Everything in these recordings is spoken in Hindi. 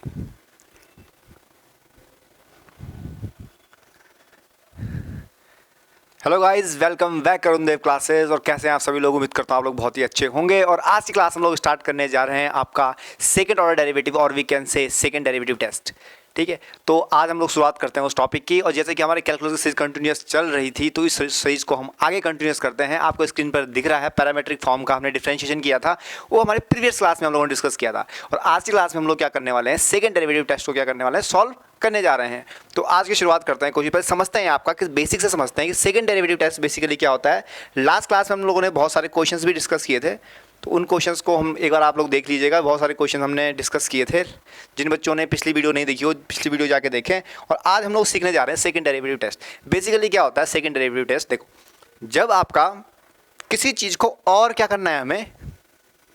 हेलो गाइस, वेलकम बैक करुण देव क्लासेस। और कैसे हैं आप सभी लोग? उम्मीद करता हूँ आप लोग बहुत ही अच्छे होंगे। और आज की क्लास हम लोग स्टार्ट करने जा रहे हैं आपका सेकंड ऑर्डर डेरिवेटिव, और we can say second derivative test. ठीक है, तो आज हम लोग शुरुआत करते हैं उस टॉपिक की। और जैसे कि हमारे कैलकुलस सीरीज कंटिन्यूस चल रही थी, तो इस सीरीज को हम आगे कंटिन्यूस करते हैं। आपको स्क्रीन पर दिख रहा है पैरामेट्रिक फॉर्म का हमने डिफरेंशिएशन किया था, वो हमारे प्रीवियस क्लास में हम लोगों ने डिस्कस किया था। और आज की क्लास में हम लोग क्या करने वाले हैं, सेकंड डेरिवेटिव टेस्ट को क्या करने वाले हैं, सॉल्व करने जा रहे हैं। तो आज की शुरुआत करते हैं, कोशिश पहले समझते हैं आपका कि बेसिक से समझते हैं कि सेकंड डेरिवेटिव टेस्ट बेसिकली क्या होता है। लास्ट क्लास में हम लोगों ने बहुत सारे क्वेश्चंस भी डिस्कस किए थे, तो उन क्वेश्चंस को हम एक बार आप लोग देख लीजिएगा। बहुत सारे क्वेश्चन हमने डिस्कस किए थे। जिन बच्चों ने पिछली वीडियो नहीं देखी हो, पिछली वीडियो जाके देखें। और आज हम लोग सीखने जा रहे हैं सेकंड डेरिवेटिव टेस्ट। बेसिकली क्या होता है सेकंड डेरिवेटिव टेस्ट? देखो, जब आपका किसी चीज़ को और क्या करना है, हमें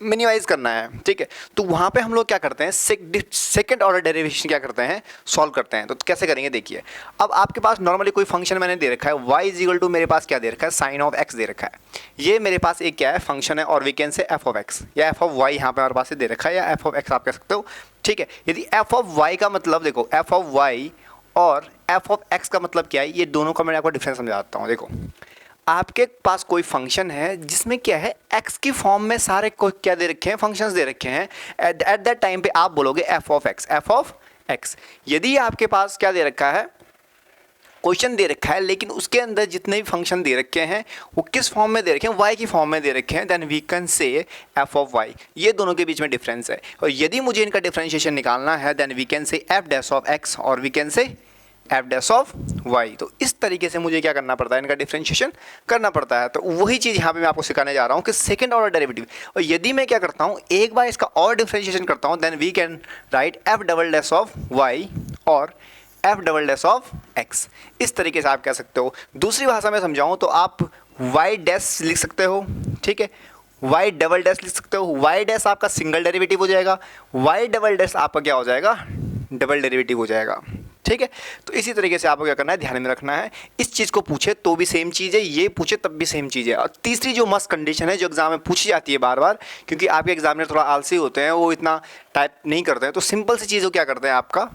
मिनिमाइज करना है, ठीक है, तो वहाँ पे हम लोग क्या करते हैं, सेकंड ऑर्डर डेरिवेशन क्या करते हैं, सॉल्व करते हैं। तो कैसे करेंगे देखिए। अब आपके पास नॉर्मली कोई फंक्शन मैंने दे रखा है, y इज इक्वल टू मेरे पास क्या दे रखा है, साइन ऑफ x दे रखा है। ये मेरे पास एक क्या है, फंक्शन है, और we can say f of x या f ऑफ y यहाँ पे हमारे पास दे रखा है, या f ऑफ x आप कह सकते हो। ठीक है, यदि f ऑफ y का मतलब देखो, f ऑफ y और f ऑफ x का मतलब क्या है, ये दोनों का मैं आपको डिफरेंस समझाता हूँ। देखो, आपके पास कोई फंक्शन है जिसमें क्या है, x की फॉर्म में सारे को क्या दे रखे हैं, फंक्शंस दे रखे हैं। एट दैट टाइम पे आप बोलोगे f ऑफ x। यदि आपके पास क्या दे रखा है, क्वेश्चन दे रखा है, लेकिन उसके अंदर जितने भी फंक्शन दे रखे हैं वो किस फॉर्म में दे रखे हैं, y की फॉर्म में दे रखे हैं, then we can say f of y। ये दोनों के बीच में डिफरेंस है। और यदि मुझे इनका डिफरेंशिएशन निकालना है, then we can say f dash of x और we can say f dash of y। तो इस तरीके से मुझे क्या करना पड़ता है, इनका डिफरेंशिएशन करना पड़ता है। तो वही चीज़ यहाँ पे मैं आपको सिखाने जा रहा हूँ कि सेकंड ऑर्डर डेरिवेटिव। और यदि मैं क्या करता हूँ, एक बार इसका और डिफरेंशिएशन करता हूँ, then we can write f double dash of y और f double dash of x। इस तरीके से आप कह सकते हो। दूसरी भाषा में समझाऊँ तो आप y डैश लिख सकते हो, ठीक है, y डबल डैश लिख सकते हो। y डैश आपका सिंगल डेरिवेटिव हो जाएगा, y डबल डैश आपका क्या हो जाएगा, डबल डेरिवेटिव हो जाएगा। ठीक है, तो इसी तरीके से आपको क्या करना है, ध्यान में रखना है। इस चीज़ को पूछे तो भी सेम चीज़ है, ये पूछे तब भी सेम चीज़ है। और तीसरी जो मस्ट कंडीशन है, जो एग्जाम में पूछी जाती है बार बार, क्योंकि आपके एग्जामिनर थोड़ा आलसी होते हैं, वो इतना टाइप नहीं करते हैं, तो सिंपल सी चीज़ को क्या करते हैं आपका,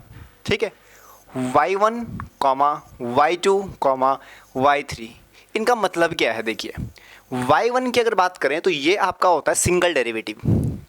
ठीक है, y1, y2, y3। इनका मतलब क्या है, देखिए y1 की अगर बात करें तो ये आपका होता है सिंगल डेरिवेटिव,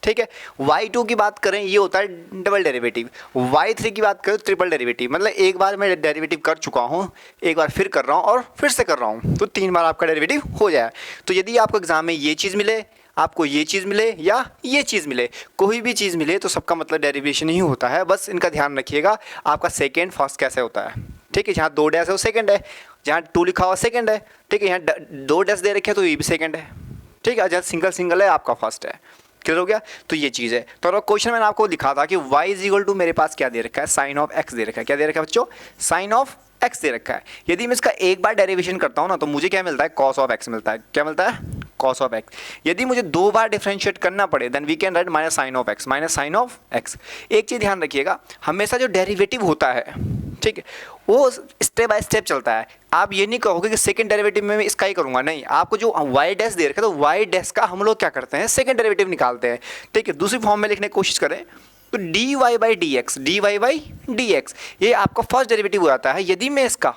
ठीक है। y2 की बात करें, ये होता है डबल डेरिवेटिव। y3 की बात करें तो ट्रिपल डेरिवेटिव। मतलब एक बार मैं डेरिवेटिव कर चुका हूँ, एक बार फिर कर रहा हूँ, और फिर से कर रहा हूँ, तो 3 बार आपका डेरिवेटिव हो जाए। तो यदि आपको एग्जाम में ये चीज़ मिले, आपको ये चीज़ मिले, या ये चीज़ मिले, कोई भी चीज़ मिले, तो सबका मतलब डेरिवेशन ही होता है। बस इनका ध्यान रखिएगा, आपका सेकेंड फर्स्ट कैसे होता है, ठीक है। जहाँ 2 डैश है वो सेकेंड है, जहाँ 2 लिखा हुआ सेकेंड है, ठीक है। यहाँ 2 डैश दे रखे हैं तो ये भी सेकेंड है, ठीक है। जहाँ सिंगल सिंगल है आपका फर्स्ट है। क्लियर हो गया? तो ये चीज़ है। तो क्वेश्चन मैंने आपको दिखा था कि y इज इक्वल टू मेरे पास क्या दे रखा है, साइन ऑफ x दे रखा है। क्या दे रखा है बच्चों? साइन ऑफ x दे रखा है। यदि मैं इसका एक बार डेरिवेशन करता हूँ ना, तो मुझे क्या मिलता है, कॉस ऑफ x मिलता है। क्या मिलता है? Cos of x। यदि मुझे 2 बार डिफरेंशिएट करना पड़े, then we can write minus sine of x, minus sine of x। एक चीज़ ध्यान रखिएगा, हमेशा जो डेरिवेटिव होता है, ठीक है, वो स्टेप बाय स्टेप चलता है। आप ये नहीं कहोगे कि सेकंड डेरिवेटिव में मैं इसका ही करूंगा, नहीं। आपको जो y डैश दे रखा है, तो y डैश का हम लोग क्या करते हैं, सेकंड डेरिवेटिव निकालते हैं, ठीक है। दूसरी फॉर्म में लिखने की कोशिश करें तो dy बाई डी एक्स, ये आपका फर्स्ट डेरिवेटिव हो जाता है। यदि मैं इसका,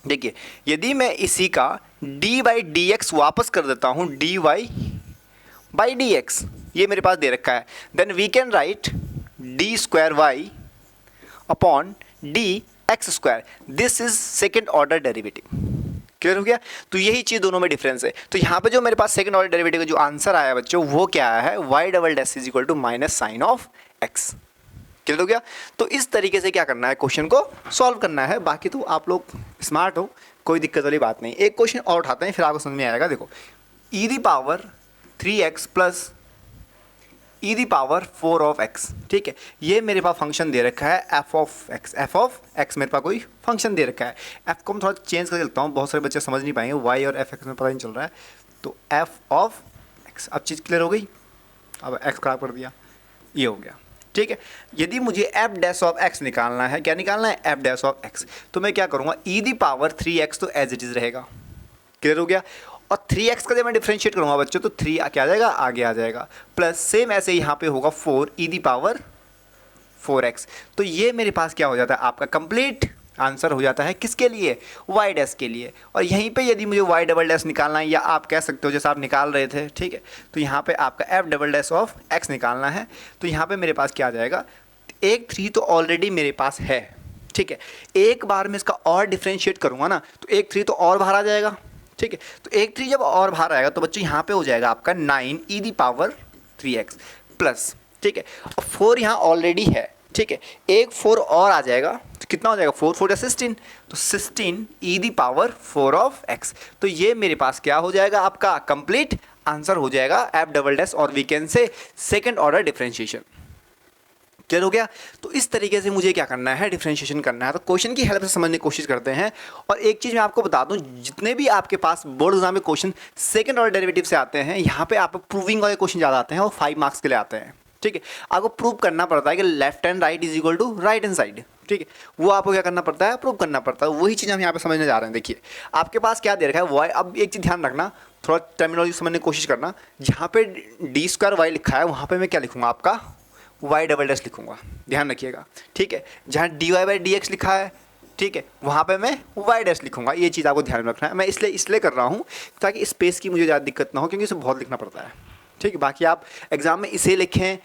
देखिए, यदि मैं इसी का dy बाई डी एक्स वापस कर देता हूँ, dy बाई डी एक्स, ये मेरे पास दे रखा है, then we can write D square Y upon D X square. This is second order derivative. Clear हो गया? तो यही चीज़ दोनों में डिफरेंस है। तो यहाँ पे जो मेरे पास सेकंड ऑर्डर डेरिवेटिव का जो आंसर आया बच्चों, वो क्या आया है, y double dash is equal to minus sine of x। Clear हो गया? तो इस तरीके से क्या करना है, क्वेश्चन को सॉल्व करना है। बाकी तो आप लोग स्मार्ट हो, कोई दिक्कत वाली बात नहीं। एक क्वेश्चन और उठाते हैं, फिर आपको समझ में आएगा। देखो, e the power 3x plus e the power 4 of x, ठीक है। ये मेरे पास फंक्शन दे रखा है f ऑफ x मेरे पास कोई फंक्शन दे रखा है। f को मैं थोड़ा चेंज कर देता हूँ, बहुत सारे बच्चे समझ नहीं पाएंगे, y और f में पता नहीं चल रहा है। तो f ऑफ x, अब चीज़ क्लियर हो गई। अब x खराब कर दिया, ये हो गया, ठीक है। यदि मुझे f डैश ऑफ x निकालना है, क्या निकालना है, f डैश ऑफ x, तो मैं क्या करूँगा, e दी पावर 3x तो एज इट इज़ रहेगा। क्लियर हो गया? और 3x का जब मैं डिफरेंशिएट करूँगा बच्चों, तो 3 क्या आ जाएगा, आगे आ जाएगा, प्लस सेम ऐसे यहाँ पे होगा 4 ई दी पावर 4x। तो ये मेरे पास क्या हो जाता है, आपका कंप्लीट आंसर हो जाता है किसके लिए, y डैश के लिए। और यहीं पे यदि मुझे y डबल डैश निकालना है, या आप कह सकते हो जैसे आप निकाल रहे थे, ठीक है, तो यहाँ पे आपका f double dash of x निकालना है। तो यहाँ पे मेरे पास क्या आ जाएगा, एक 3 तो ऑलरेडी मेरे पास है, ठीक है, एक बार मैं इसका और डिफ्रेंशिएट करूँगा ना, तो एक 3 तो और बाहर आ जाएगा, ठीक है। तो एक 3 जब और बाहर आएगा तो बच्चों यहाँ पे हो जाएगा आपका 9 ई दी पावर 3x प्लस, ठीक है, और 4 यहाँ ऑलरेडी है, ठीक है, एक 4 और आ जाएगा तो कितना हो जाएगा, 4 4 16, तो 16 ई दी पावर 4 ऑफ x। तो ये मेरे पास क्या हो जाएगा, आपका कंप्लीट आंसर हो जाएगा f डबल डैश, और we can say second order differentiation. Clear हो गया। तो इस तरीके से मुझे क्या करना है, डिफरेंशिएशन करना है। तो क्वेश्चन की हेल्प से समझने की कोशिश करते हैं। और एक चीज़ मैं आपको बता दूं, जितने भी आपके पास बोर्ड एग्जाम में क्वेश्चन सेकंड ऑर्डर डेरिवेटिव से आते हैं, यहाँ पे आप प्रूविंग वाले क्वेश्चन ज़्यादा आते हैं और 5 मार्क्स के लिए आते हैं, ठीक है। आपको प्रूव करना पड़ता है कि left and right is equal to right and side, ठीक है, वो आपको क्या करना पड़ता है, प्रूव करना पड़ता है। वही चीज़ हम यहाँ पे समझने जा रहे हैं। देखिए आपके पास क्या दे रखा है, वाई। अब एक चीज़ ध्यान रखना, थोड़ा टर्मिनोलॉजी समझने की कोशिश करना। जहाँ पे डी स्क्वायर वाई लिखा है वहाँ पे मैं क्या लिखूँगा, आपका वाई डबल डैश लिखूँगा, ध्यान रखिएगा, ठीक है। जहाँ D Y by D X लिखा है, ठीक है, वहाँ पे मैं वाई डैश लिखूँगा। ये चीज़ आपको ध्यान में रखना है। मैं इसलिए कर रहा हूँ ताकि स्पेस की मुझे ज़्यादा दिक्कत ना हो, क्योंकि इसे बहुत लिखना पड़ता है, ठीक है। बाकी आप एग्जाम में इसे लिखें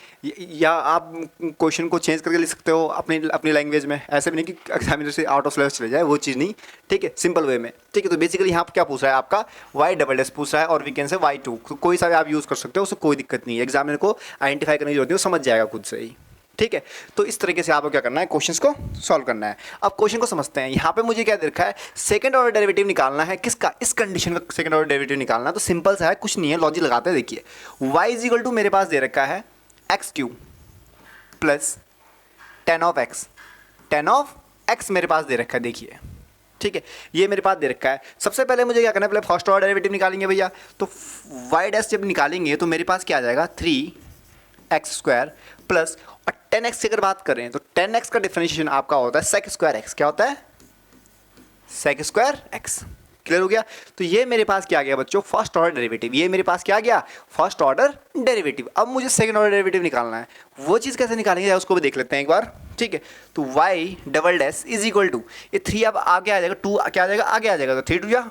या आप क्वेश्चन को चेंज करके लिख सकते हो अपनी लैंग्वेज में, ऐसे भी नहीं कि एग्जामिनर से आउट ऑफ सिलेबस चले जाए, वो चीज़ नहीं, ठीक है, सिंपल वे में, ठीक है। तो बेसिकली यहाँ पर क्या पूछ रहा है, आपका वाई डबल डैश पूछ रहा है, और वी कैन से y2, कोई सा भी आप यूज़ कर सकते हो, उससे कोई दिक्कत नहीं है। एग्जामिनर को आइडेंटिफाई करने की जरूरत नहीं, वो समझ जाएगा खुद से ही, ठीक है। तो इस तरीके से आपको क्या करना है, क्वेश्चंस को सॉल्व करना है। अब क्वेश्चन को समझते हैं। यहाँ पे मुझे क्या दे रखा है, सेकंड ऑर्डर डेरिवेटिव निकालना है, किसका, इस कंडीशन का सेकंड ऑर्डर डेरिवेटिव निकालना है। तो सिंपल सा है, कुछ नहीं है, लॉजिक लगाते हैं। देखिए y इज इक्वल टू मेरे पास दे रखा है x³ plus ten of x मेरे पास दे रखा है, देखिए, ठीक है, ये मेरे पास दे रखा है। सबसे पहले मुझे क्या करना है, पहले फर्स्ट ऑर्डर डेरिवेटिव निकालेंगे भैया। तो y डैश जब निकालेंगे तो मेरे पास क्या आ जाएगा, 3x² प्लस, और 10x की अगर बात करें तो 10x का डिफरेंशिएशन आपका होता है sec स्क्वायर x। क्या होता है, sec स्क्वायर x। क्लियर हो गया। तो ये मेरे पास क्या आ गया बच्चों, फर्स्ट ऑर्डर डेरिवेटिव। ये मेरे पास क्या आ गया, फर्स्ट ऑर्डर डेरिवेटिव। अब मुझे सेकंड ऑर्डर डेरिवेटिव निकालना है। वो चीज़ कैसे निकालेंगे उसको भी देख लेते हैं एक बार, ठीक है। तो y double dash is equal to, ये 3 अब आगे आ जाएगा, 2 क्या आ जाएगा, आगे आ जाएगा, तो 3 2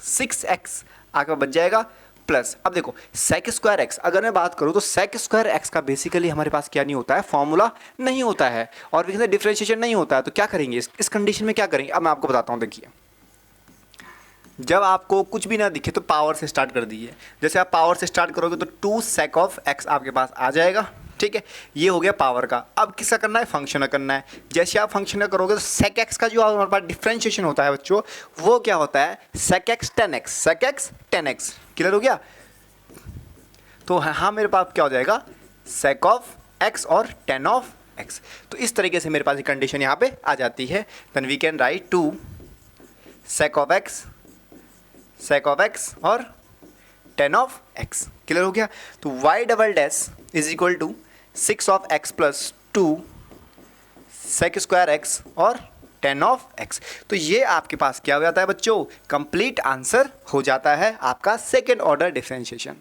6x आगे बच जाएगा प्लस। अब देखो sec स्क्वायर x, अगर मैं बात करूं तो sec स्क्वायर x का बेसिकली हमारे पास क्या नहीं होता है, फॉर्मूला नहीं होता है, और डिफरेंशिएशन नहीं होता है। तो क्या करेंगे इस कंडीशन में, क्या करेंगे, अब मैं आपको बताता हूं। देखिए जब आपको कुछ भी ना दिखे तो पावर से स्टार्ट कर दीजिए। जैसे आप पावर से स्टार्ट करोगे तो 2 sec ऑफ x आपके पास आ जाएगा, ठीक है। ये हो गया पावर का। अब किसका करना है, फंक्शन का करना है। जैसे आप फंक्शन का करोगे तो sec x का जो हमारे पास डिफरेंशिएशन होता है बच्चों, वो क्या होता है, sec x tan x। Clear हो गया। तो हाँ मेरे पास क्या हो जाएगा, sec ऑफ x और tan ऑफ x। तो इस तरीके से मेरे पास कंडीशन यहाँ पे आ जाती है। Then we can write 2 sec of x और tan ऑफ x। क्लियर हो गया। तो y double dash is equal to 6 of x plus 2 sec square x और tan ऑफ x। तो ये आपके पास क्या हो जाता है बच्चों, कंप्लीट आंसर हो जाता है आपका सेकेंड ऑर्डर डिफरेंशिएशन।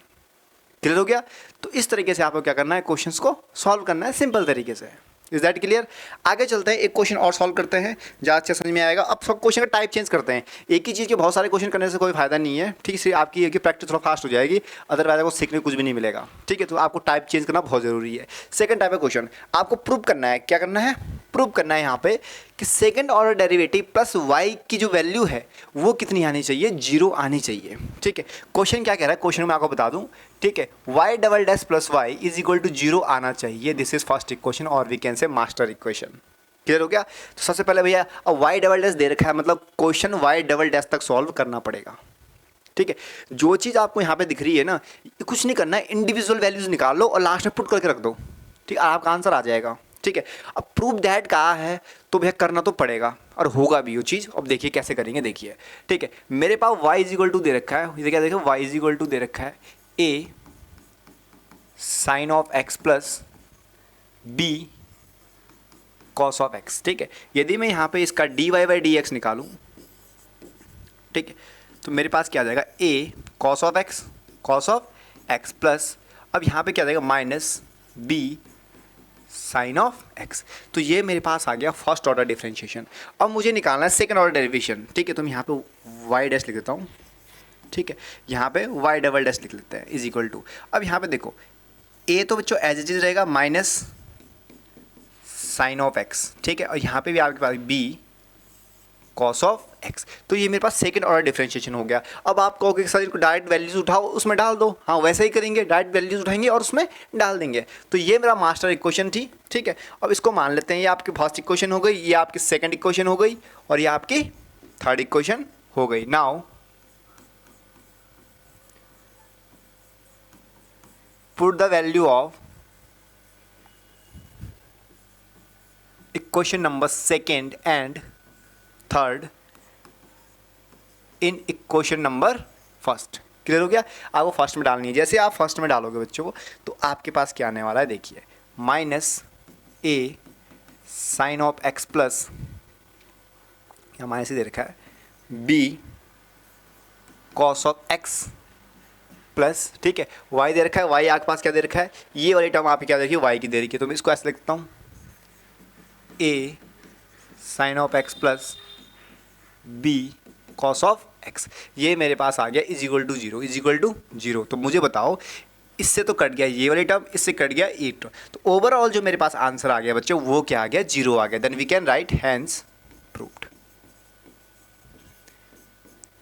क्लियर हो गया। तो इस तरीके से आपको क्या करना है, क्वेश्चंस को सॉल्व करना है सिंपल तरीके से। Is that clear. आगे चलते हैं, एक क्वेश्चन और सॉल्व करते हैं, ज़्यादा अच्छा समझ में आएगा। अब सब क्वेश्चन का टाइप चेंज करते हैं। एक ही चीज़ के बहुत सारे क्वेश्चन करने से कोई फायदा नहीं है, ठीक है। आपकी प्रैक्टिस थोड़ा फास्ट हो जाएगी, अदरवाइज आपको सीखने को कुछ भी नहीं मिलेगा, ठीक है। तो आपको टाइप चेंज करना बहुत ज़रूरी है। सेकंड टाइप का क्वेश्चन आपको प्रूव करना है, क्या करना है, प्रूव करना है यहाँ पे कि second order derivative plus y की जो वैल्यू है वो कितनी आनी चाहिए, 0 आनी चाहिए, ठीक है। क्वेश्चन क्या कह रहा है, क्वेश्चन में आपको बता दूं, ठीक है, y double dash plus Y is equal to 0 आना चाहिए। दिस इज फर्स्ट इक्वेशन और we can say master equation. Clear हो गया। तो सबसे पहले भैया अब y डबल डैश दे रखा है, मतलब क्वेश्चन y डबल डैश तक सॉल्व करना पड़ेगा, ठीक है। जो चीज़ आपको यहाँ पे दिख रही है ना, कुछ नहीं करना है, इंडिविजुअल वैल्यूज निकाल लो और लास्ट में पुट करके रख दो, ठीक है, आपका आंसर आ जाएगा, ठीक है। अब प्रूव दैट कहा है तो भैया करना तो पड़ेगा और होगा भी वो चीज़। अब देखिए कैसे करेंगे, देखिए, ठीक है। मेरे पास y इज इक्वल टू दे रखा है, ये क्या देखो, y इज इक्वल टू दे रखा है a sine of x plus b cos of x, ठीक है। यदि मैं यहाँ पे इसका dy बाई डी एक्स निकालूँ, ठीक है, तो मेरे पास क्या आ जाएगा, a cos of x plus, अब यहाँ पे क्या आ जाएगा, minus b sine of X. तो ये मेरे पास आ गया फर्स्ट ऑर्डर डिफरेंशिएशन। अब मुझे निकालना है सेकंड ऑर्डर डेरिवेशन। ठीक है, तो मैं यहाँ पे वाई डैश लिख देता हूँ। ठीक है, यहाँ पे वाई डबल डैश लिख लेते हैं इज इक्वल टू, अब यहाँ पे देखो ए तो बच्चों एज इट इज रहेगा माइनस साइन ऑफ एक्स। ठीक है, और यहाँ पे भी आपके पास बी कॉस ऑफ एक्स। तो ये मेरे पास सेकंड ऑर्डर डिफरेंशिएशन हो गया। अब आप कहोगे कि सर इनको डायरेक्ट वैल्यूज उठाओ उसमें डाल दो, हाँ वैसे ही करेंगे, डायरेक्ट वैल्यूज उठाएंगे और उसमें डाल देंगे। तो ये मेरा मास्टर इक्वेशन थी। ठीक है, अब इसको मान लेते हैं ये आपकी फर्स्ट इक्वेशन हो गई, ये आपकी सेकंड इक्वेशन हो गई और ये आपकी थर्ड इक्वेशन हो गई। Now put the value of equation number second and third in equation number first। Clear हो गया? आपको फर्स्ट में डालनी है। जैसे आप फर्स्ट में डालोगे बच्चों को तो आपके पास क्या आने वाला है, देखिए minus A sine of x plus, क्या माइनस ही दे रखा है, B cos of x plus, ठीक है y दे रखा है, y आपके पास क्या दे रखा है, ये वाली टर्म आपकी क्या दे रखी है, y की दे रखी है। तो मैं इसको ऐसे लिखता हूँ a sine of x plus b cos of x। ये मेरे पास आ गया is equal to zero, is equal to zero. तो मुझे बताओ इससे तो कट गया ये वाली टर्म, इससे कट गया ये टर्म, तो ओवरऑल जो मेरे पास आंसर आ गया बच्चों वो क्या आ गया, जीरो आ गया। Then we can write hence proved.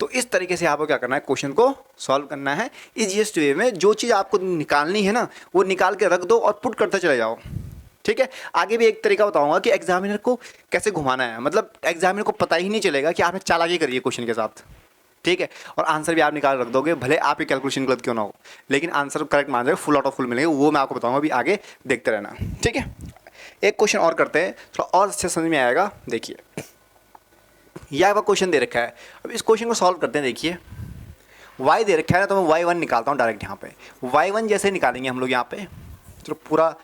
तो इस तरीके से आपको क्या करना है, क्वेश्चन को सॉल्व करना है इजीएस्ट वे में। जो चीज़ आपको निकालनी है ना वो निकाल के रख दो और पुट करते चले जाओ। ठीक है, आगे भी एक तरीका बताऊंगा कि एग्जामिनर को कैसे घुमाना है, मतलब एग्जामिनर को पता ही नहीं चलेगा कि आपने चालाकी करी है क्वेश्चन के साथ। ठीक है, और आंसर भी आप निकाल रख दोगे, भले आपकी कैलकुलेशन गलत क्यों ना हो, लेकिन आंसर करेक्ट मान जाएगा, फुल आउट ऑफ फुल मिलेगा। वो मैं आपको बताऊंगा, अभी आगे देखते रहना। ठीक है, एक क्वेश्चन और करते हैं, थोड़ा और अच्छे समझ में आएगा। देखिए यह आपका क्वेश्चन दे रखा है, अब इस क्वेश्चन को सॉल्व करते हैं। देखिए y दे रखा है ना, तो मैं y1 निकालता हूँ डायरेक्ट यहाँ पे। y1 जैसे निकालेंगे हम लोग यहाँ पे, चलो पूरा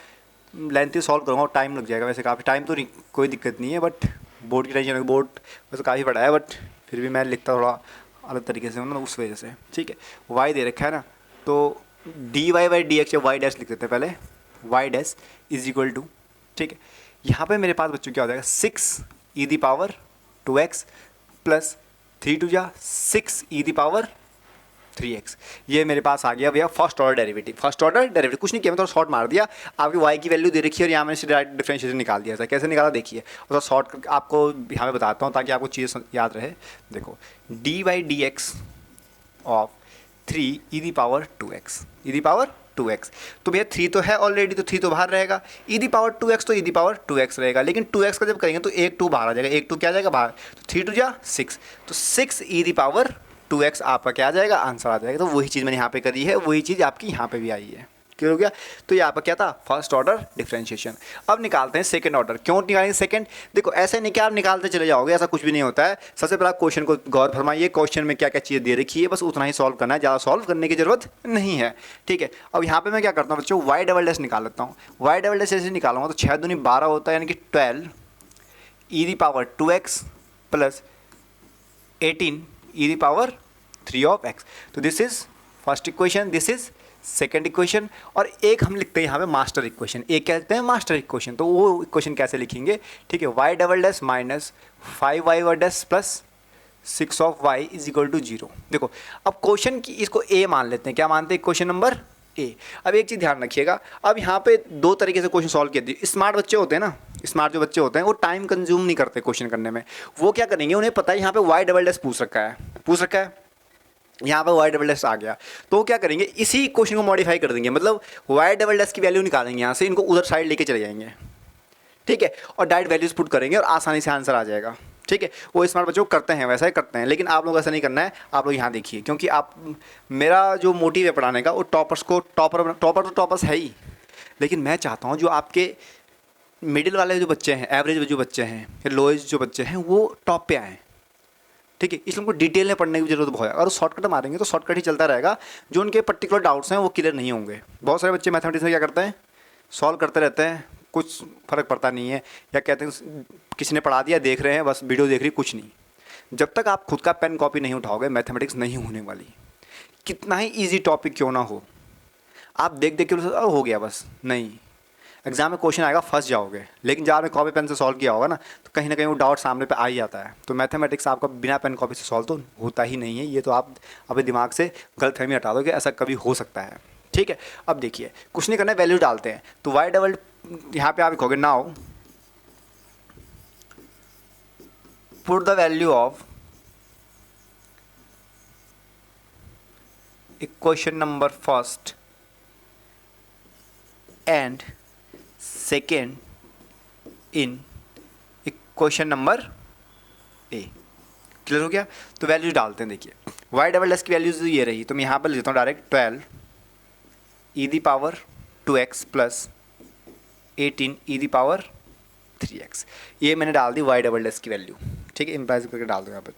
लेंथी सॉल्व करूँगा और टाइम लग जाएगा। वैसे काफ़ी टाइम तो कोई दिक्कत नहीं है, बट बोर्ड की टेंशन है, बोर्ड वैसे काफ़ी बड़ा है, बट फिर भी मैं लिखता थोड़ा अलग तरीके से ना उस वजह से। ठीक है, y दे रखा है ना, तो dy बाई डी एक्स या वाई डैश लिख देते हैं पहले, Y dash is equal to, ठीक है यहाँ पे मेरे पास बच्चों क्या हो जाएगा, 6 e the power 2x plus 3 टू जा 6 ई दी पावर 3x। ये मेरे पास आ गया भैया first order derivative. First order derivative कुछ नहीं किया, मैं थोड़ा शॉर्ट मार दिया, आपकी y की वैल्यू दे रखी है और यहाँ मैंने डायरेक्ट डिफरेंशिएशन निकाल दिया था। कैसे निकाला देखिए, और थोड़ा शॉर्ट आपको यहाँ पे बताता हूँ ताकि आपको चीज़ें याद रहे। देखो D by D x of 3 e the power 2x, E the power 2x, तो भैया 3 तो है ऑलरेडी, तो 3 तो बाहर रहेगा, ई दी पावर 2x तो ई दी पावर 2x रहेगा, लेकिन 2x का जब करेंगे तो एक 2 बाहर आ जाएगा, एक 2 क्या आ जाएगा बाहर, तो 3 टू जा 6, तो 6 ई दी पावर 2x आपका क्या आ जाएगा, आंसर आ जाएगा। तो वही चीज़ मैंने यहाँ पे करी है, वही चीज़ आपकी यहाँ पे भी आई है। क्लियर हो गया? तो ये आपका क्या था, फर्स्ट ऑर्डर डिफरेंशिएशन। अब निकालते हैं सेकंड ऑर्डर। क्यों निकालेंगे सेकंड, देखो ऐसे नहीं कि आप निकालते चले जाओगे, ऐसा कुछ भी नहीं होता है। सबसे पहले आप क्वेश्चन को गौर फरमाइए, क्वेश्चन में क्या क्या चीज़ दे रखी है, बस उतना ही सॉल्व करना है, ज़्यादा सॉल्व करने की जरूरत नहीं है। ठीक है, अब यहाँ पे मैं क्या करता हूँ बच्चों, वाई डबल डैश निकाल लेता हूँ। वाई डबल डैश ऐसे निकालूंगा तो 6 दूनी 12 होता है, यानी कि 12 e the power 2x plus 18 e the power 3 of x। तो this is first equation, this is second equation, और एक हम लिखते हैं यहाँ पे मास्टर इक्वेशन। एक क्या लिखते हैं, मास्टर इक्वेशन। तो वो इक्वेशन कैसे लिखेंगे, ठीक है, y double dash minus 5y dash plus 6 of y is equal to 0। देखो अब क्वेश्चन की इसको a मान लेते हैं, क्या मानते हैं, क्वेश्चन नंबर a। अब एक चीज़ ध्यान रखिएगा, अब यहाँ पे दो तरीके से क्वेश्चन सॉल्व किए थे। स्मार्ट बच्चे होते हैं ना, स्मार्ट जो बच्चे होते हैं वो टाइम कंज्यूम नहीं करते क्वेश्चन करने में। वो क्या करेंगे, उन्हें पता है यहाँ पे वाई डबल डैश पूछ रखा है, यहाँ पर वाई डबल डैश आ गया, तो वो क्या करेंगे, इसी क्वेश्चन को मॉडिफाई कर देंगे, मतलब वाई डबल डैश की वैल्यू निकालेंगे यहाँ से, इनको उधर साइड लेके चले जाएंगे। ठीक है, और डायरेक्ट वैल्यूज पुट करेंगे और आसानी से आंसर आ जाएगा। ठीक है, वो स्मार्ट बच्चों करते हैं, वैसा ही करते हैं, लेकिन आप लोग ऐसा नहीं करना है। आप लोग यहाँ देखिए, क्योंकि आप, मेरा जो मोटिव है पढ़ाने का वो टॉपर्स को टॉपर तो टॉपर्स है ही, लेकिन मैं चाहता हूँ जो आपके मिडिल वाले जो बच्चे हैं, एवरेज जो बच्चे हैं या लोएज जो बच्चे हैं वो टॉप पे आएँ। ठीक है, इसलिए उनको डिटेल में पढ़ने की जरूरत बहुत है, और शॉर्टकट मारेंगे तो शॉर्टकट ही चलता रहेगा, जो उनके पर्टिकुलर डाउट्स हैं वो क्लियर नहीं होंगे। बहुत सारे बच्चे मैथमेटिक्स में क्या करते हैं, सॉल्व करते रहते हैं, कुछ फ़र्क पड़ता नहीं है, या कहते हैं किसी ने पढ़ा दिया, देख रहे हैं बस, वीडियो देख रही, कुछ नहीं। जब तक आप खुद का पेन कॉपी नहीं उठाओगे मैथमेटिक्स नहीं होने वाली। कितना ही ईजी टॉपिक क्यों ना हो, आप देख देख के हो गया बस, नहीं, एग्जाम में क्वेश्चन आएगा फंस जाओगे, लेकिन जब आपने कॉपी पेन से सॉल्व किया होगा ना तो कहीं ना कहीं वो डाउट सामने पे आ ही जाता है। तो मैथमेटिक्स आपका बिना पेन कॉपी से सॉल्व तो होता ही नहीं है, ये तो आप अपने दिमाग से गलतफहमी हटा दो कि ऐसा कभी हो सकता है। ठीक है, अब देखिए कुछ नहीं करना है, वैल्यू डालते हैं। तो वाई डबल यहाँ पे आप लिखोगे now put the value of equation number first and second in equation number A. Clear हो गया? तो वैल्यू डालते हैं। देखिए वाई डबल एस की वैल्यूज ये रही, तो मैं यहाँ पर लिखता हूँ direct 12 e the power 2x plus 18 e the power 3x। ये मैंने डाल दी वाई डबल एस की वैल्यू। ठीक है, इम्प्लाइज करके डाल दो यहाँ पर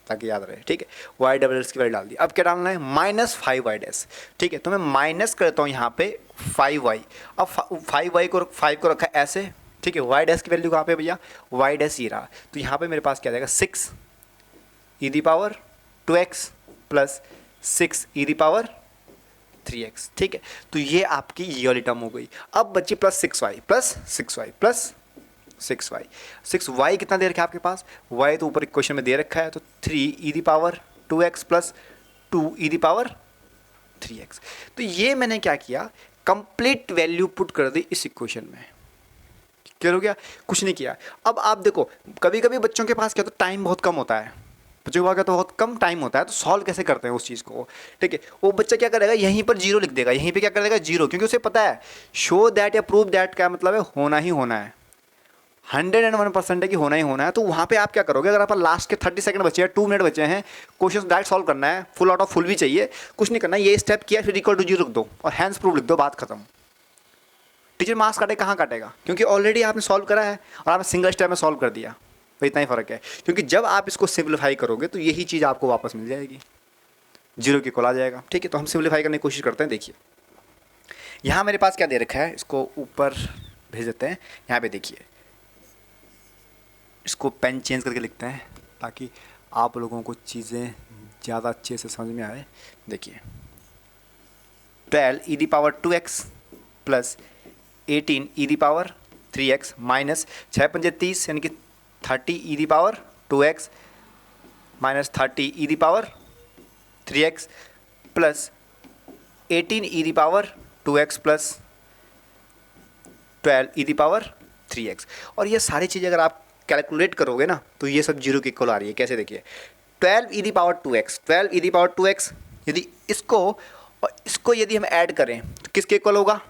ताकि याद रहे। ठीक है, वाई डबल एस की वैल्यू डाल दी। अब क्या डालना है? -5y। ठीक है, तो मैं माइनस करता हूँ यहाँ पे 5y। अब 5 को रखा है ऐसे। ठीक है, वाई डैश की वैल्यू कहाँ पे भैया? वाई डैश ये रहा। तो यहाँ पे मेरे पास क्या जाएगा? 6 e the power 2x plus 6 e the power 3x। ठीक है, तो ये आपकी ये वाली टर्म हो गई। अब बच्चे plus 6y plus 6y plus 6y। 6y कितना दे रखा है आपके पास? y तो ऊपर इक्वेशन में दे रखा है, तो 3 e the power 2x plus 2 e the power 3x। तो ये मैंने क्या किया? कंप्लीट वैल्यू पुट कर दी इस इक्वेशन में। क्लियर हो गया? कुछ नहीं किया। अब आप देखो कभी कभी बच्चों के पास क्या तो टाइम बहुत कम होता है, बच्चों के पास क्या तो बहुत कम टाइम होता है, तो सॉल्व कैसे करते हैं उस चीज़ को। ठीक है, वो बच्चा क्या करेगा? यहीं पर 0 लिख देगा, यहीं पे क्या कर देगा? 0, क्योंकि उसे पता है शो दैट या प्रूव दैट क्या मतलब है? होना ही होना है। 101% है कि होना ही होना है। तो वहाँ पे आप क्या करोगे? अगर आप लास्ट के 30 सेकंड बचे हैं, 2 मिनट बचे हैं, क्वेश्चन डायरेक्ट सॉल्व करना है, फुल आउट ऑफ फुल भी चाहिए, कुछ नहीं करना, ये स्टेप किया फिर इक्वल टू 0 रख दो और हैंड्स प्रूफ लिख दो, बात खत्म। टीचर मार्क्स काटे कहाँ काटेगा? क्योंकि ऑलरेडी आपने सॉल्व करा है और आपने सिंगल स्टेप में सॉल्व कर दिया। तो इतना ही फ़र्क है, क्योंकि जब आप इसको सिंप्लीफाई करोगे तो यही चीज़ आपको वापस मिल जाएगी, 0 के इक्वल आ जाएगा। ठीक है, तो हम सिंप्लीफाई करने की कोशिश करते हैं। देखिए यहाँ मेरे पास क्या दे रखा है, इसको ऊपर भेज देते हैं। यहाँ पे देखिए, इसको पेन चेंज करके लिखते हैं ताकि आप लोगों को चीज़ें ज़्यादा अच्छे से समझ में आए। देखिए 12 e the power 2x plus 18 e the power 3x minus 6 पंजे 30 यानी कि 30 e the power 2x minus 30 e the power 3x plus 18 e the power 2x plus 12 e the power 3x। और ये सारी चीज़ें अगर आप कैलकुलेट करोगे ना तो ये सब 0 के इक्वल आ रही है। कैसे? देखिए 12 e the power 2x, 12 e the power 2x, यदि इसको और इसको यदि हम ऐड करें तो किसके इक्वल होगा?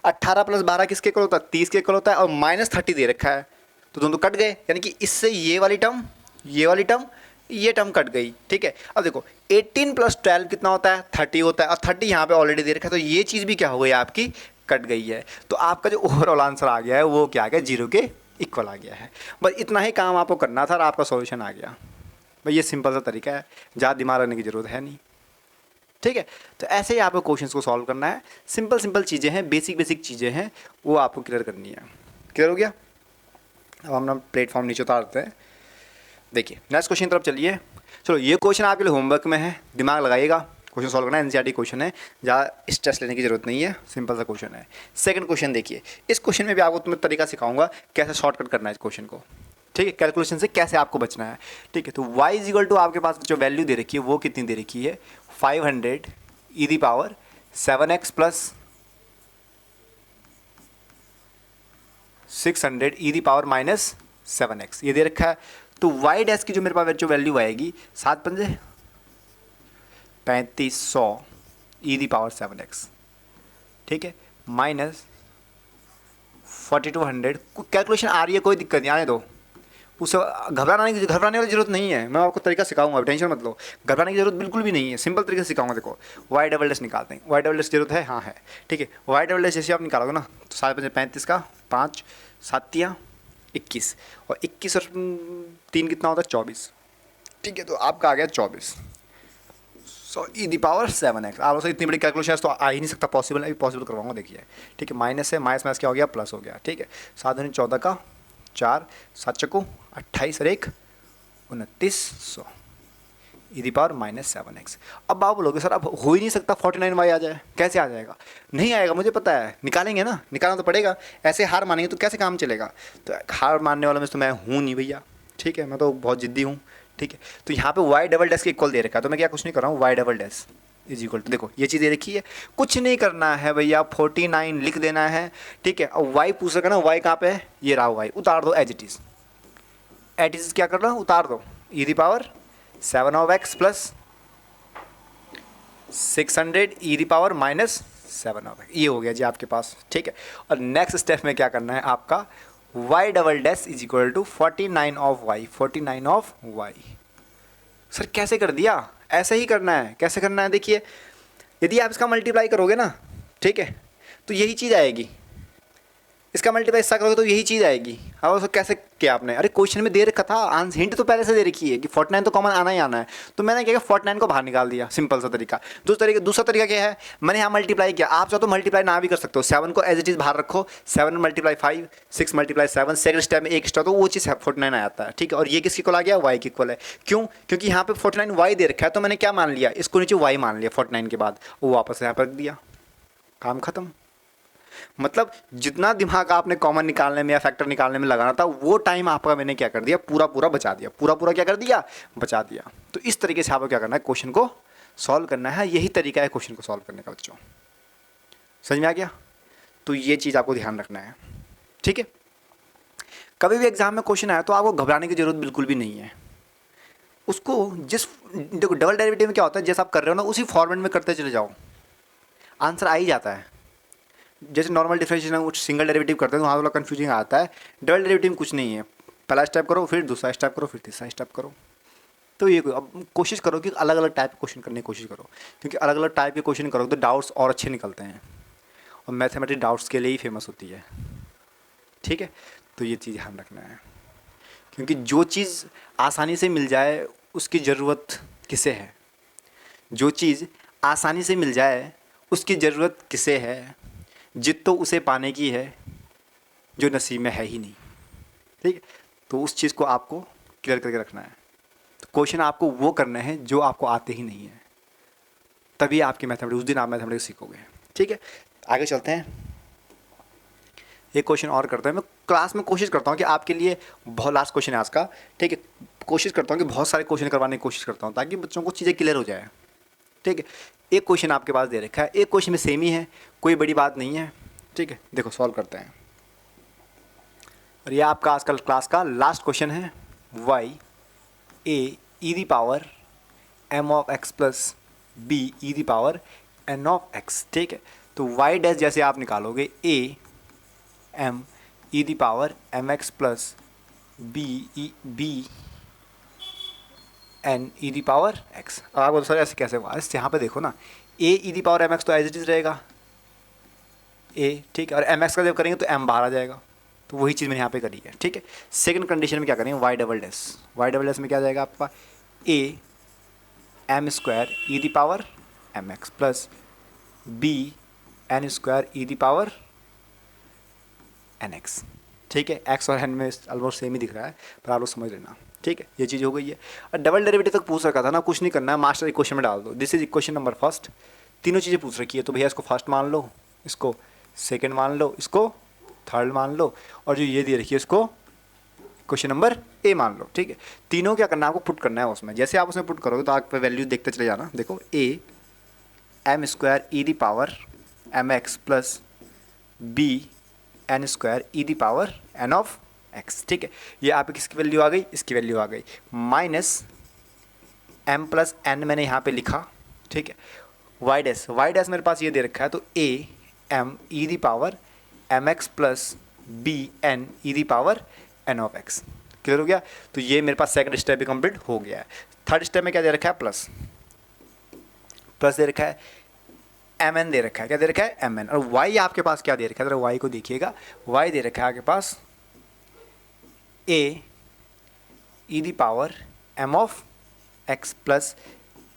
18 प्लस 12 किसके इक्वल होता है? 30 के इक्वल होता है। और माइनस 30 दे रखा है, तो दोनों कट गए, यानी कि इससे ये वाली टर्म, ये वाली टर्म, ये टर्म कट गई। ठीक है, अब देखो 18 प्लस 12 कितना होता है? 30 होता है, और 30 यहाँ पे ऑलरेडी दे रखा है, तो ये चीज़ भी क्या हो गई आपकी? कट गई है। तो आपका जो ओवरऑल आंसर आ गया है वो क्या आ गया? 0 के इक्वल आ गया है। बस इतना ही काम आपको करना था और आपका सॉल्यूशन आ गया। भाई ये सिंपल सा तरीका है, ज़्यादा दिमाग लगाने की ज़रूरत है नहीं। ठीक है, तो ऐसे ही आपको क्वेश्चंस को सॉल्व करना है। सिंपल चीज़ें हैं, बेसिक चीज़ें हैं, वो आपको क्लियर करनी है। क्लियर हो गया? अब हम ना प्लेटफॉर्म नीचे उतारते हैं। देखिए नेक्स्ट क्वेश्चन तरफ चलिए। चलो ये क्वेश्चन आपके लिए होमवर्क में है, दिमाग लगाइएगा, क्वेश्चन सॉल्व करना है। एनसीईआरटी क्वेश्चन है, ज़्यादा स्ट्रेस लेने की जरूरत नहीं है, सिंपल सा क्वेश्चन है। सेकंड क्वेश्चन देखिए, इस क्वेश्चन में भी आपको तुम्हें तरीका सिखाऊंगा कैसे शॉर्टकट करना है इस क्वेश्चन को। ठीक है, कैलकुलेशन से कैसे आपको बचना है। ठीक है, तो y इज इक्वल टू आपके पास जो वैल्यू दे रखी है वो कितनी दे रखी है? 500 e the power 7x plus 600 e the power minus 7x ये दे रखा है। तो y डैश की जो मेरे पास जो वैल्यू आएगी 7 पंजे 3500 ई दी पावर 7x। ठीक है, माइनस 4200। कैलकुलेशन आ रही है, कोई दिक्कत नहीं, आने दो, उसे घबराने वाली जरूरत नहीं है। मैं आपको तरीका सिखाऊंगा, टेंशन मत लो, घबराने की जरूरत बिल्कुल भी नहीं है, सिंपल तरीके से सिखाऊंगा। देखो वाई डबल डैश निकालते हैं, वाई डबल डैश जरूरत है, हाँ है। ठीक है, वाई डबल डैश जैसे आप निकालोगे ना तो 7 पंजे 35 का 5 7 21 और 21 और 3 कितना होता है? 24। ठीक है, तो आपका आ गया 24 ई दी पावर 7x। आप लोग इतनी बड़ी कैलकुलेशन तो आ ही नहीं सकता, पॉसिबल है, पॉसिबल करवाऊंगा। देखिए ठीक है, माइनस है, माइनस माइनस क्या हो गया? प्लस हो गया। ठीक है, 7 दूनी 14 का 4 7 चक्कू 28 और 1 2900। ई दी पावर -7x। अब आप बोलोगे सर अब हो ही नहीं सकता 49y आ जाए, कैसे आ जाएगा? नहीं आएगा, मुझे पता है, निकालेंगे ना, निकालना तो पड़ेगा। ऐसे हार मानेंगे तो कैसे काम चलेगा? तो हार मानने वाला में तो मैं हूँ नहीं भैया, ठीक है, मैं तो बहुत जिद्दी हूँ, ठीक है। तो यहाँ पे y डबल डैश के इक्वल दे रखा है, तो मैं क्या कुछ नहीं कर रहा हूँ, y double dash is equal to, देखो ये चीज़ दे रखी है, कुछ नहीं करना है भैया, 49 लिख देना है, ठीक है। और y पूछ सका ना, y कहाँ पे है, ये रहा y, उतार दो एज इट इज़, क्या कर रहा हूँ, उतार दो, e the power 7x plus 600 e the power -7x, ये हो गया जी आपके पास, ठीक है। और नेक्स्ट स्टेप में क्या करना है आपका, y double dash is equal to 49 of y, 49 of y। Sir कैसे कर दिया? ऐसे ही करना है। कैसे करना है, देखिए, यदि आप इसका मल्टीप्लाई करोगे ना, ठीक है, तो यही चीज़ आएगी, इसका मल्टीप्लाई इसका करोगे तो यही चीज़ आएगी। अब उसको कैसे किया आपने? अरे क्वेश्चन में दे रखा था, आंसर हिंट तो पहले से दे रखी है कि 49 तो कॉमन आना ही आना है, तो मैंने क्या किया, 49 को बाहर निकाल दिया, सिंपल सा तरीका। दूसरा तरीका क्या है, मैंने यहाँ मल्टीप्लाई किया, आप चाहो तो मल्टीप्लाई ना भी कर सकते हो, 7 को एज इट इज़ बाहर रखो, 7 मल्टीप्लाई 5, 6 मल्टीप्लाई 7, सेकंड स्टेप में एक एक्स्ट्रा, तो वो चीज़ 49 आ जाता है, ठीक है। और ये किसके इक्वल आ गया, y के इक्वल है। क्यों? क्योंकि यहाँ पे 49 y दे रखा है, तो मैंने क्या मान लिया, इसको नीचे y मान लिया 49 के बाद, वो वापस यहाँ पर रख दिया, काम खत्म। मतलब जितना दिमाग आपने कॉमन निकालने में या फैक्टर निकालने में लगाना था, वो टाइम आपका मैंने क्या कर दिया, पूरा पूरा बचा दिया, पूरा पूरा क्या कर दिया, बचा दिया। तो इस तरीके से आपको क्या करना है, क्वेश्चन को सॉल्व करना है, यही तरीका है क्वेश्चन को सॉल्व करने का बच्चों, समझ में आ गया? तो ये चीज़ आपको ध्यान रखना है, ठीक है। कभी भी एग्जाम में क्वेश्चन आया तो आपको घबराने की जरूरत बिल्कुल भी नहीं है। उसको देखो डबल डेरिवेटिव में क्या होता है, जैसे आप कर रहे हो ना, उसी फॉर्मेट में करते चले जाओ, आंसर आ ही जाता है। जैसे नॉर्मल डिफरेंशिएशन सिंगल डेरिवेटिव करते हैं तो वहाँ वाला कन्फ्यूजिंग आता है, डबल डेरिवेटिव में कुछ नहीं है, पहला स्टेप करो, फिर दूसरा स्टेप करो, फिर तीसरा स्टेप करो। तो ये अब कोशिश करो कि अलग अलग टाइप के क्वेश्चन करने की कोशिश करो, क्योंकि अलग अलग टाइप के क्वेश्चन करो तो डाउट्स और अच्छे निकलते हैं, और मैथमेटिक्स डाउट्स के लिए ही फेमस होती है, ठीक है। तो ये चीज़ ध्यान रखना है, क्योंकि जो चीज़ आसानी से मिल जाए उसकी ज़रूरत किसे है, जो चीज़ आसानी से मिल जाए उसकी ज़रूरत किसे है, जिद तो उसे पाने की है जो नसीब में है ही नहीं, ठीक है। तो उस चीज़ को आपको क्लियर करके रखना है। तो क्वेश्चन आपको वो करने हैं जो आपको आते ही नहीं है, तभी आपकी मैथमेटिक्स, उस दिन आप मैथमेटिक्स सीखोगे, ठीक है। आगे चलते हैं, एक क्वेश्चन और करते हैं। मैं क्लास में कोशिश करता हूँ कि आपके लिए, बहुत लास्ट क्वेश्चन है आज का, ठीक है, कोशिश करता हूँ कि बहुत सारे क्वेश्चन करवाने की कोशिश करता हूँ ताकि बच्चों को चीज़ें क्लियर हो जाए, ठीक है। एक क्वेश्चन आपके पास दे रखा है, एक क्वेश्चन में सेम ही है, कोई बड़ी बात नहीं है, ठीक है। देखो सॉल्व करते हैं, और ये आपका आजकल क्लास का लास्ट क्वेश्चन है, y a e the power m of x plus b e the power n of x, ठीक है। तो y डैश जैसे आप निकालोगे a m e the power m x plus b n e the power x। अब आप बोलो सर ऐसे कैसे हुआ, इस यहाँ पे देखो ना, a e the power m x तो एज इट इज़ रहेगा a, ठीक है, और एम एक्स का जब करेंगे तो m बाहर आ जाएगा, तो वही चीज़ मैंने यहाँ पे करी है, ठीक है। सेकंड कंडीशन में क्या करेंगे, y डबल डैश में क्या जाएगा आपका, a m square e the power m x plus b n square e the power n x, ठीक है। x और n में ऑलमोस्ट सेम ही दिख रहा है, पर आप लोग समझ लेना, ठीक है। ये चीज़ हो गई है। और डबल डेरिवेटिव तक पूछ रखा था ना, कुछ नहीं करना है, मास्टर इक्वेशन में डाल दो, this is equation number first, तीनों चीज़ें पूछ रखी है, तो भैया इसको फर्स्ट मान लो, इसको सेकंड मान लो, इसको थर्ड मान लो, और जो ये दे रखी है इसको क्वेश्चन नंबर ए मान लो, ठीक है। तीनों क्या करना है, आपको पुट करना है उसमें, जैसे आप उसमें पुट करोगे तो आप वैल्यू देखते चले जाना। देखो a m square e the power m x plus b n square e the power n of x, ठीक है। ये आपकी किसकी वैल्यू आ गई, इसकी वैल्यू आ गई, माइनस m प्लस n मैंने यहाँ पे लिखा, ठीक है। y डैश मेरे पास ये दे रखा है, तो a m e the power m x plus b n e the power n of x, clear हो गया। तो ये मेरे पास सेकंड स्टेप भी कंप्लीट हो गया है। थर्ड स्टेप में क्या दे रखा है, प्लस दे रखा है, एम एन दे रखा है, क्या दे रखा है, एम एन। और वाई आपके पास क्या दे रखा है, वाई को देखिएगा, वाई दे रखा है आपके पास a e the power m of x plus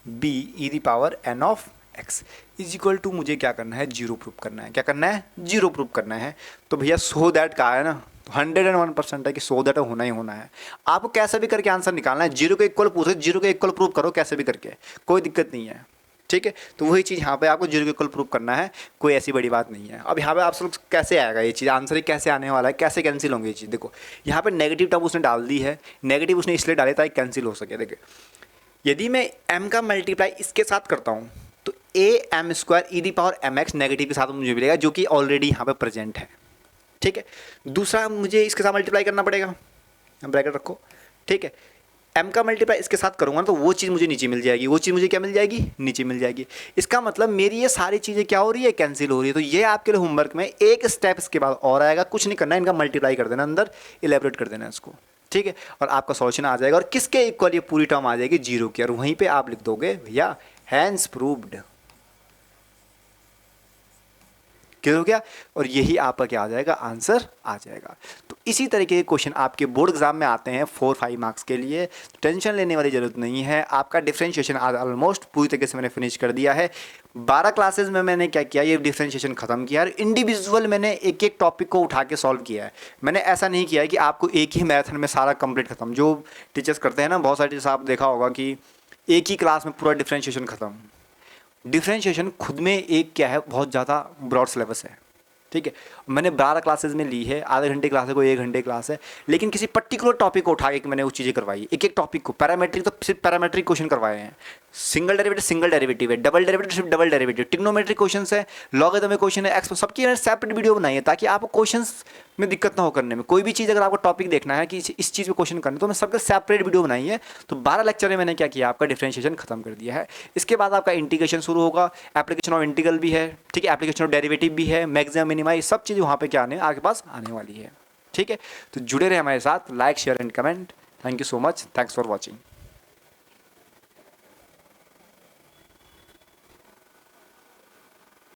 b e the power n of x is equal to मुझे क्या करना है, जीरो प्रूव करना है। क्या करना है, जीरो प्रूव करना है। तो भैया सो दैट कहा है ना, 101% है कि सो दैट होना ही होना है। आपको कैसे भी करके आंसर निकालना है, जीरो के इक्वल पूछे, जीरो के इक्वल प्रूव करो कैसे भी करके, कोई दिक्कत नहीं है। ठीक है, तो वही चीज़ यहाँ पे आपको जीरो के इक्वल प्रूव करना है, कोई ऐसी बड़ी बात नहीं है। अब यहाँ पे आप सब कैसे आएगा ये चीज़, आंसर ही कैसे आने वाला है, कैसे कैंसिल होंगे ये चीज़। देखो यहाँ पे नेगेटिव टर्म उसने डाल दी है, नेगेटिव उसने इसलिए डाले ताकि कैंसिल हो सके। देखिए यदि मैं m का मल्टीप्लाई इसके साथ करता हूँ तो am² e⁻mx नेगेटिव के साथ मुझे मिलेगा, जो कि ऑलरेडी यहाँ पे प्रेजेंट है। ठीक है, दूसरा मुझे इसके साथ मल्टीप्लाई करना पड़ेगा, ब्रैकेट रखो। ठीक है, m का मल्टीप्लाई इसके साथ करूँगा तो वो चीज़ मुझे नीचे मिल जाएगी, वो चीज़ मुझे क्या मिल जाएगी, नीचे मिल जाएगी। इसका मतलब मेरी ये सारी चीज़ें क्या हो रही है, कैंसिल हो रही है। तो ये आपके लिए होमवर्क में एक स्टेप इसके बाद और आएगा, कुछ नहीं करना है, इनका मल्टीप्लाई कर देना, अंदर इलेबोरेट कर देना इसको। ठीक है, और आपका सॉल्यूशन आ जाएगा, और किसके इक्वल ये पूरी टर्म आ जाएगी, जीरो की, और वहीं पे आप लिख दोगे भैया हैंस प्रूव्ड। क्लियर हो गया, और यही आपका क्या आ जाएगा, आंसर आ जाएगा। तो इसी तरीके के क्वेश्चन आपके बोर्ड एग्जाम में आते हैं 4-5 मार्क्स के लिए, तो टेंशन लेने वाली जरूरत नहीं है। आपका डिफरेंशिएशन आज ऑलमोस्ट पूरी तरीके से मैंने फिनिश कर दिया है। 12 क्लासेज में मैंने क्या किया, ये डिफरेंशिएशन खत्म किया, और इंडिविजुअल मैंने एक एक टॉपिक को उठा के सॉल्व किया है। मैंने ऐसा नहीं किया है कि आपको एक ही मैथड में सारा कंप्लीट खत्म, जो टीचर्स करते हैं ना, बहुत सारे टीचर्स आप देखा होगा कि एक ही क्लास में पूरा डिफरेंशिएशन खत्म। डिफरेंशिएशन खुद में एक क्या है, बहुत ज़्यादा ब्रॉड सिलेबस है। ठीक है, मैंने 12 क्लासेज में ली है, आधे घंटे क्लास है, कोई 1 घंटे क्लास है, लेकिन किसी पर्टिकुलर टॉपिक को उठा के मैंने वो चीज़ें करवाई। एक एक टॉपिक को, पैरामेट्रिक तो सिर्फ पैरामेट्रिक क्वेश्चन करवाए हैं, सिंगल डेरिवेटिव है, डबल डेरिवेटिव सिर्फ डबल डेरिवेटिव, ट्रिग्नोमेट्रिक क्वेश्चन है, लॉगरिथमिक क्वेश्चन है, एक्स, सबकी मैंने सेपरेट वीडियो बनाई है ताकि आपको क्वेश्चंस में दिक्कत ना हो करने में। कोई भी चीज़ अगर आपको टॉपिक देखना है कि इस चीज़ पे क्वेश्चन करना है, तो मैं सबका सेपरेट वीडियो बनाई है। तो 12 लेक्चर में मैंने क्या किया, आपका डिफरेंशिएशन खत्म कर दिया है। इसके बाद आपका इंटीग्रेशन शुरू होगा, एप्लीकेशन ऑफ इंटीग्रल भी है, ठीक है, एप्लीकेशन ऑफ डेरिवेटिव भी है, मैक्सिमम मिनिमा, सब चीज़ वहाँ पे क्या आने आपके पास आने वाली है। ठीक है, तो जुड़े रहे हमारे साथ, like share and comment. Thank you so much, thanks for watching.